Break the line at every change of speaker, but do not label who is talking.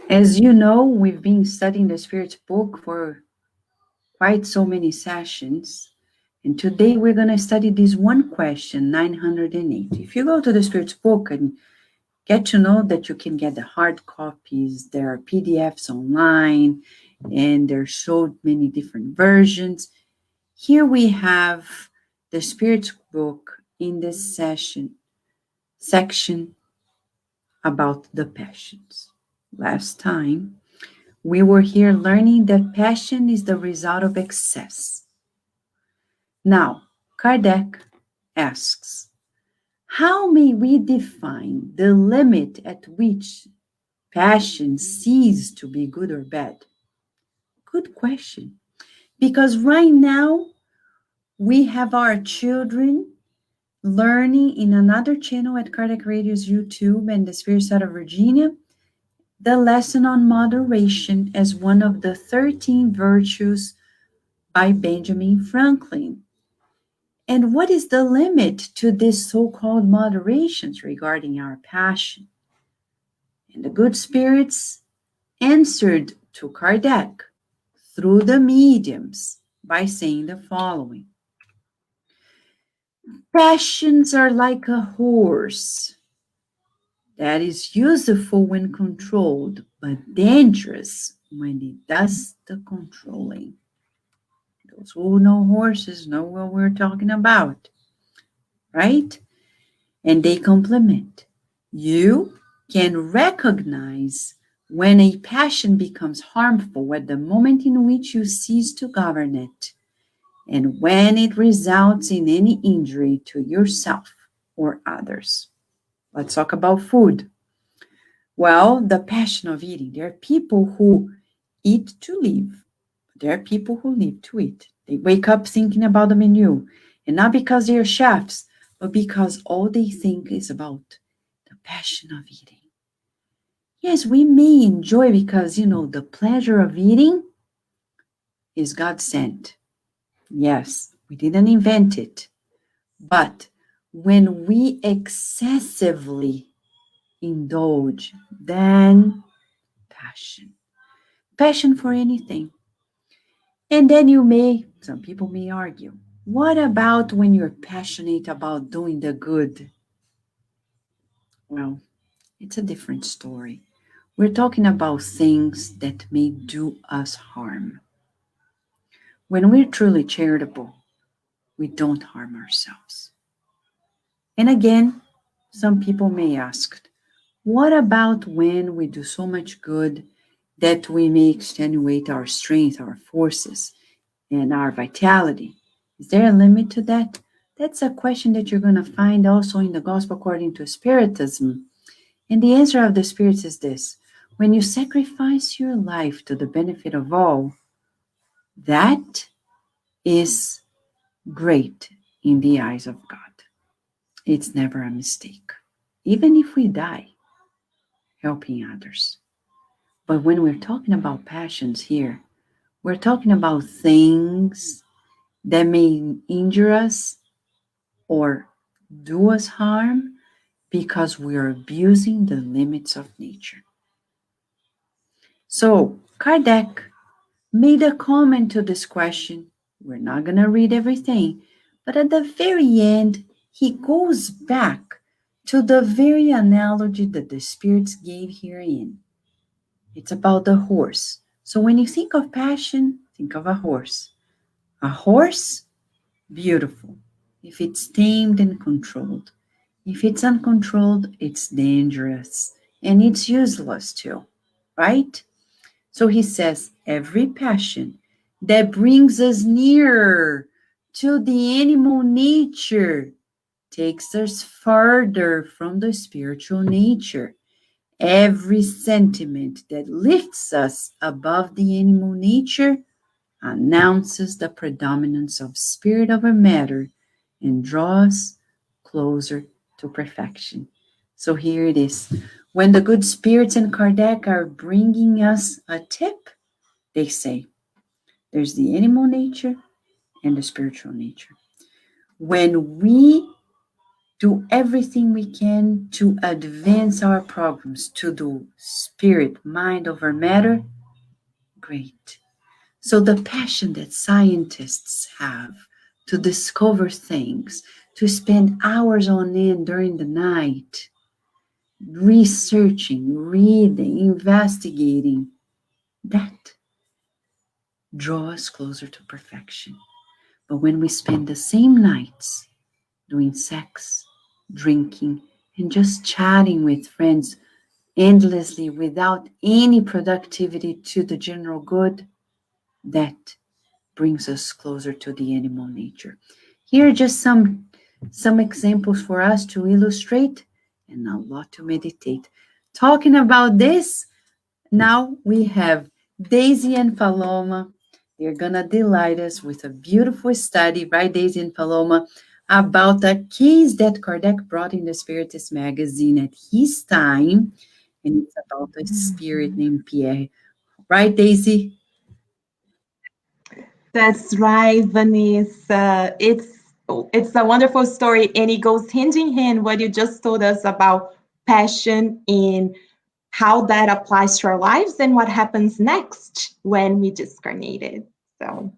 As you know, we've been studying the Spirit's book for quite so many sessions. And today we're going to study this one question, 908. If you go to the Spirit's book and get to know that you can get the hard copies, there are PDFs online, and there's so many different versions. Here we have the Spirit's book in this section about the passions. Last time, we were here learning that passion is the result of excess. Now, Kardec asks, how may we define the limit at which passion ceases to be good or bad? Good question. Because right now, we have our children learning in another channel at Kardec Radio's YouTube and the Spirit Side of Virginia the lesson on moderation as one of the 13 virtues by Benjamin Franklin. And what is the limit to this so-called moderations regarding our passion? And the good spirits answered to Kardec through the mediums by saying the following. Passions are like a horse that is useful when controlled, but dangerous when it does the controlling. Those who know horses know what we're talking about, right? And they complement. You can recognize when a passion becomes harmful at the moment in which you cease to govern it, and when it results in any injury to yourself or others. Let's talk about food. Well, the passion of eating. There are people who eat to live. There are people who live to eat. They wake up thinking about the menu, and not because they are chefs, but because all they think is about the passion of eating. Yes, we may enjoy because, the pleasure of eating is God sent. Yes, we didn't invent it. But when we excessively indulge, then passion for anything. And then some people may argue, what about when you're passionate about doing the good? Well, it's a different story. We're talking about things that may do us harm. When we're truly charitable, we don't harm ourselves. And again, some people may ask, what about when we do so much good that we may extenuate our strength, our forces, and our vitality? Is there a limit to that? That's a question that you're going to find also in the Gospel according to Spiritism. And the answer of the Spirits is this: when you sacrifice your life to the benefit of all, that is great in the eyes of God. It's never a mistake, even if we die helping others. But when we're talking about passions here, we're talking about things that may injure us or do us harm because we are abusing the limits of nature. So, Kardec made a comment to this question. We're not going to read everything, but at the very end, he goes back to the very analogy that the spirits gave herein. It's about the horse. So when you think of passion, think of a horse. A horse, beautiful, if it's tamed and controlled. If it's uncontrolled, it's dangerous and it's useless too, right? So he says, every passion that brings us nearer to the animal nature takes us farther from the spiritual nature. Every sentiment that lifts us above the animal nature announces the predominance of spirit over matter and draws closer to perfection. So here it is. When the good spirits and Kardec are bringing us a tip, they say there's the animal nature and the spiritual nature. When we do everything we can to advance our programs to do spirit, mind over matter, great. So the passion that scientists have to discover things, to spend hours on end during the night, researching, reading, investigating, that draw us closer to perfection. But when we spend the same nights doing sex, drinking, and just chatting with friends endlessly without any productivity to the general good, that brings us closer to the animal nature. Here are just some examples for us to illustrate and a lot to meditate. Talking about this, now we have Daisy and Paloma. They're gonna delight us with a beautiful study, right, Daisy and Paloma, about the keys that Kardec brought in the Spiritist magazine at his time, and it's about a spirit named Pierre. Right, Daisy?
That's right, Vanessa. It's a wonderful story, and it goes hand in hand what you just told us about passion and how that applies to our lives and what happens next when we discarnated. So